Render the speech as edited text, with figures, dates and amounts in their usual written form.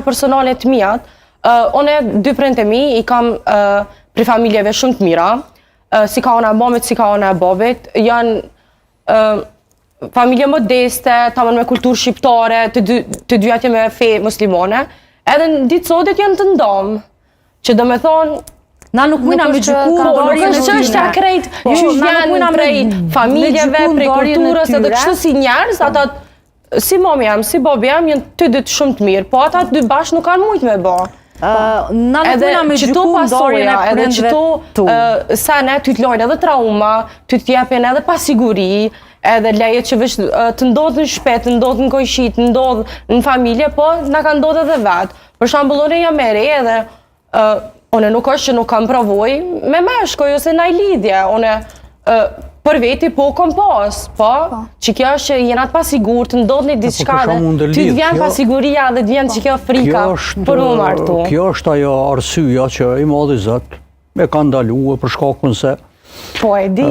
personale të mijat, unë dy prindë e mi i kam për familjeve shumë të mira, si ka ona e mamit, si ka ona e babit, janë familje modeste, tamam me kulturë shqiptare, të dyja me fe muslimane, edhe në ditë sotit janë të ndomë, që do me thonë, na nuk mujna me gjyku nuk është çështja krejt, që vjen prej familjeve, prej kulturës, edhe kështu si njerëz, ata si mami jam, si babi jam, janë të dy shumë të mirë, po ata dy bashkë nuk kanë mujtë me ba. Na nuk mujna me gjyku ndarjen e prindve tu. Edhe sa ne ty t'lojnë edhe trauma, ty t'jepin edhe pasiguri, edhe leje që veç të ndodhë në shpet, të ndodhë në kojshit, të ndodhë në familje, po na ka ndodhë edhe vetë. Për shembull, unë jam e re edhe unë nuk është që nuk kam provoj me meshkoj ose naj lidhje, unë për veti po kom pas, po, që kjo është që jena të pasigur, të ndodhë një diçka dhe ty të vjen pasiguria dhe të vjen që kjo frika për më martu. Kjo është ajo arsyeja që i madhi Zot me ka ndaluar për shkakun se po e di.